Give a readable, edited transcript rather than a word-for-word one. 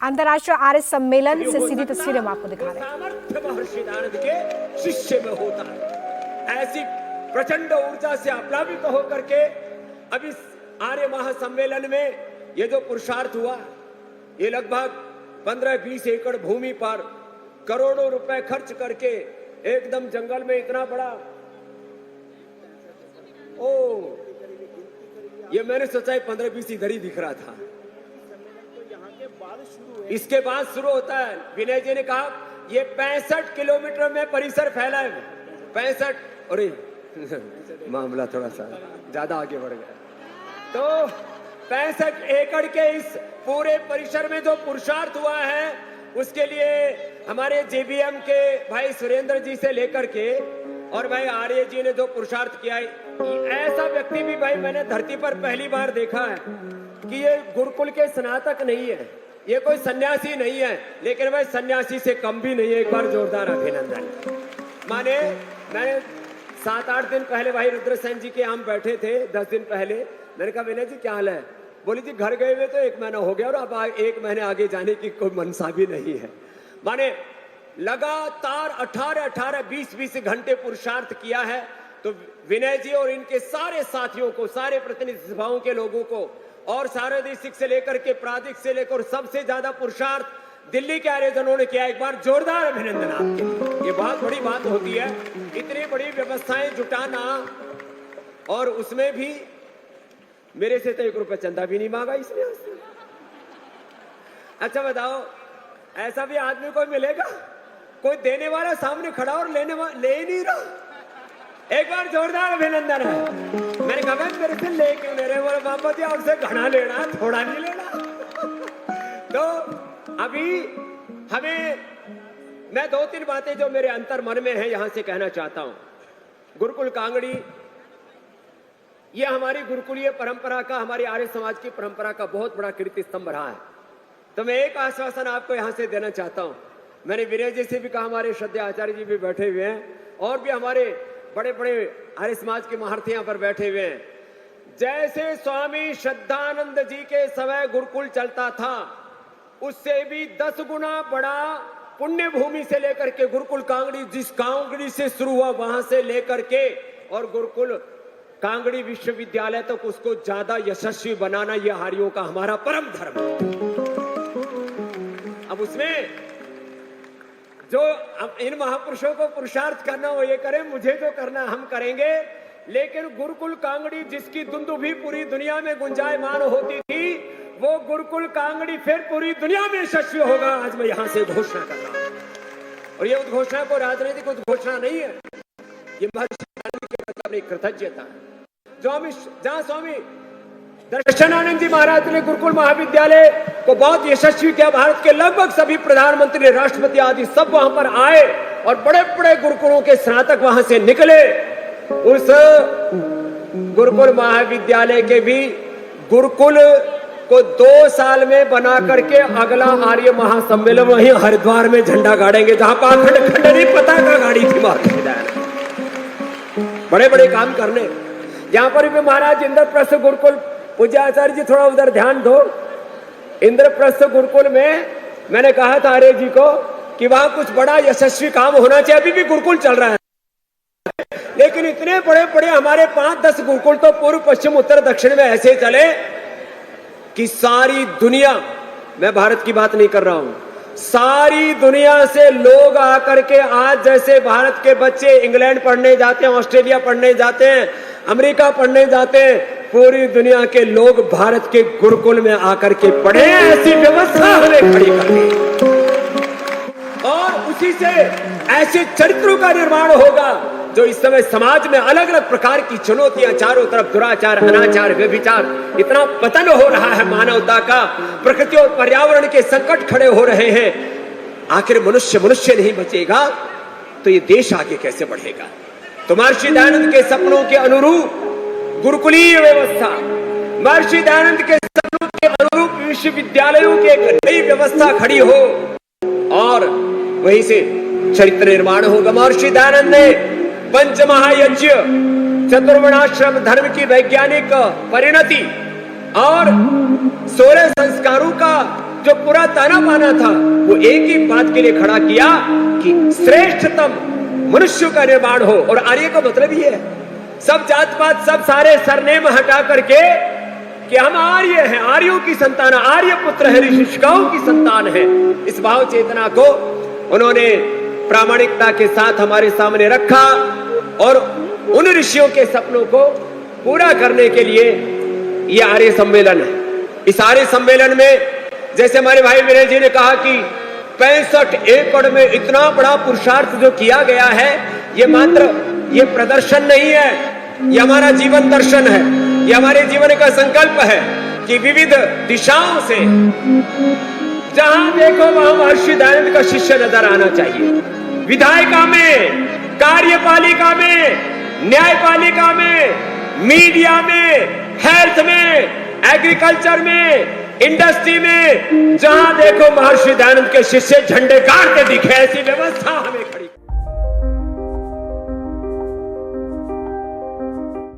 अंतर्राष्ट्रीय आर्य सम्मेलन से सीधी तस्वीरें हम आपको दिखा रहे हैं। सामर्थ्य महर्षि दयानंद के शिष्य में होता है। ऐसी प्रचंड ऊर्जा से आप्लावित होकर के अब इस आर्य महासम्मेलन में ये जो पुरुषार्थ हुआ, ये लगभग 15-20 एकड़ भूमि पर करोड़ों रुपए खर्च करके एकदम जंगल में इतना बड़ा, ये मैंने सोचा 15-20 इधर ही दिख रहा था। इसके बाद शुरू होता है। विनय जी ने कहा ये 65 किलोमीटर में परिसर फैला है। 65, अरे मामला थोड़ा सा ज्यादा आगे बढ़ गया। तो 65 एकड़ के इस पूरे परिसर में जो पुरुषार्थ हुआ है, उसके लिए हमारे जेबीएम के भाई सुरेंद्र जी से लेकर के और भाई आर्य जी ने जो पुरुषार्थ किया है, ऐसा व्यक्ति भी भाई मैंने धरती पर पहली बार देखा है कि ये गुरुकुल के स्नातक नहीं है, ये कोई सन्यासी नहीं है, लेकिन भाई सन्यासी से कम भी नहीं है। एक बार जोरदार अभिनंदन। माने मैं 7-8 दिन पहले भाई रुद्रसेन जी के हम बैठे थे, 10 दिन पहले। मैंने कहा विनय जी क्या हाल है? बोली जी घर गए हुए तो 1 महीना हो गया और अब 1 महीने आगे जाने की कोई मनसा भी नहीं है। माने लगातार 18-18, 20-20 घंटे पुरुषार्थ किया है। तो विनय जी और इनके सारे साथियों को, सारे प्रतिनिधि सभाओं के लोगों को और सार्वदेशिक से लेकर के प्रादेशिक से लेकर सबसे ज्यादा पुरुषार्थ दिल्ली के आयोजनों ने किया। एक बार जोरदार अभिनंदन आपके। ये बहुत बड़ी बात होती है, इतनी बड़ी व्यवस्थाएं जुटाना, और उसमें भी मेरे से तो 1 रुपया चंदा भी नहीं मांगा इसने। अच्छा बताओ, ऐसा भी आदमी कोई मिलेगा? कोई देने वाला सामने खड़ा और ले नहीं रहा। एक बार जोरदार अभिनंदन है। मैंने कहा मेरे से ले क्यों ले रहे? बोले बाबा जी आपसे घना लेना, थोड़ा नहीं लेना। तो अभी मैं 2-3 बातें जो मेरे अंतर मन में है यहां से कहना चाहता हूं। गुरुकुल कांगड़ी, ये हमारी गुरुकुलीय परंपरा का, हमारी आर्य समाज की परंपरा का बहुत बड़ा कीर्ति स्तंभ रहा है। तो मैं एक आश्वासन आपको यहां से देना चाहता हूं। मैंने विनय जी से भी कहा, हमारे श्रद्धेय आचार्य जी भी बैठे हुए हैं और भी हमारे बड़े बड़े आर्य समाज के महारथी यहां पर बैठे हुए हैं। जैसे स्वामी श्रद्धानंद जी के समय गुरुकुल चलता था, उससे भी 10 गुना बड़ा पुण्य भूमि से लेकर के गुरुकुल कांगड़ी, जिस कांगड़ी से शुरू हुआ वहां से लेकर के और गुरुकुल कांगड़ी विश्वविद्यालय तक, उसको ज्यादा यशस्वी बनाना यह आर्यों का हमारा परम धर्म है। अब उसमें जो इन महापुरुषों को पुरुषार्थ करना वो ये करें, मुझे जो करना हम करेंगे। लेकिन गुरुकुल कांगड़ी जिसकी दुंदुभी पूरी दुनिया में गुंजायमान होती थी, वो गुरुकुल कांगड़ी फिर पूरी दुनिया में यशस्वी होगा। आज मैं यहां से घोषणा कर रहा हूं, और ये उद्घोषणा को राजनीतिक उद्घोषणा नहीं है, ये महर्षि दयानंद के प्रति अपनी कृतज्ञता है। जहां स्वामी दर्शनानंद जी महाराज ने गुरुकुल महाविद्यालय को बहुत यशस्वी किया, भारत के लगभग सभी प्रधानमंत्री, राष्ट्रपति आदि सब वहां पर आए और बड़े बड़े गुरुकुलों के स्नातक वहां से निकले। उस गुरुकुल महाविद्यालय के भी गुरुकुल को 2 साल में बना करके अगला आर्य महासम्मेलन वहीं हरिद्वार में झंडा गाड़ेंगे, जहां पाखंड खंडनी पताका गाड़ी थी महाराज। बड़े बड़े काम करने यहां पर भी महाराज इंद्रप्रस्थ गुरुकुल, पूज्य आचार्य जी थोड़ा उधर ध्यान दो। इंद्रप्रस्थ गुरुकुल में मैंने कहा था आर्य जी को कि वहां कुछ बड़ा यशस्वी काम होना चाहिए। अभी भी गुरुकुल चल रहा है, लेकिन इतने बड़े बड़े हमारे 5-10 गुरुकुल तो पूर्व, पश्चिम, उत्तर, दक्षिण में ऐसे चले कि सारी दुनिया, मैं भारत की बात नहीं कर रहा हूं, सारी दुनिया से लोग आकर के, आज जैसे भारत के बच्चे इंग्लैंड पढ़ने जाते हैं, ऑस्ट्रेलिया पढ़ने जाते हैं, अमेरिका पढ़ने जाते हैं, पूरी दुनिया के लोग भारत के गुरुकुल में आकर के पढ़े। ऐसी व्यवस्था हमें खड़ी करनी, और उसी से ऐसे चरित्रों का निर्माण होगा जो इस समय समाज में अलग अलग प्रकार की चुनौतियां, चारों तरफ दुराचार, अनाचार, व्यभिचार, इतना पतन हो रहा है मानवता का, प्रकृति और पर्यावरण के संकट खड़े हो रहे हैं। आखिर मनुष्य नहीं बचेगा तो ये देश आगे कैसे बढ़ेगा? तो महर्षि दयानंद के सपनों के अनुरूप गुरुकुलीय व्यवस्था, महर्षि दयानंद के सपनों के अनुरूप विश्वविद्यालयों की एक नई व्यवस्था खड़ी हो और वहीं से चरित्र निर्माण होगा। महर्षि दयानंद ने पंचमहायज्ञ, चतुर्वर्णाश्रम धर्म की वैज्ञानिक परिणति और 16 संस्कारों का जो पूरा ताना बाना था वो एक ही बात के लिए खड़ा किया कि श्रेष्ठतम मनुष्य का निर्माण हो। और आर्य का मतलब ही है सब जात पात सब सारे सरनेम हटा करके कि हम आर्य हैं, आर्यों की संतान, आर्य पुत्र है, ऋषिकाओं की संतान है। इस भाव चेतना को उन्होंने प्रामाणिकता के साथ हमारे सामने रखा और उन ऋषियों के सपनों को पूरा करने के लिए ये आर्य सम्मेलन है। इस आर्य सम्मेलन में जैसे हमारे भाई वीरेंद्र जी ने कहा कि 65 एकड़ में इतना बड़ा पुरुषार्थ जो किया गया है, ये मात्र ये प्रदर्शन नहीं है, ये हमारा जीवन दर्शन है, ये हमारे जीवन का संकल्प है कि विविध दिशाओं से जहां देखो वहां महर्षि दयानंद का शिष्य नजर आना चाहिए। विधायिका में, कार्यपालिका में, न्यायपालिका में, मीडिया में, हेल्थ में, एग्रीकल्चर में, इंडस्ट्री में, जहां देखो महर्षि दयानंद के शिष्य झंडे गाड़ते दिखे, ऐसी व्यवस्था हमें खड़ी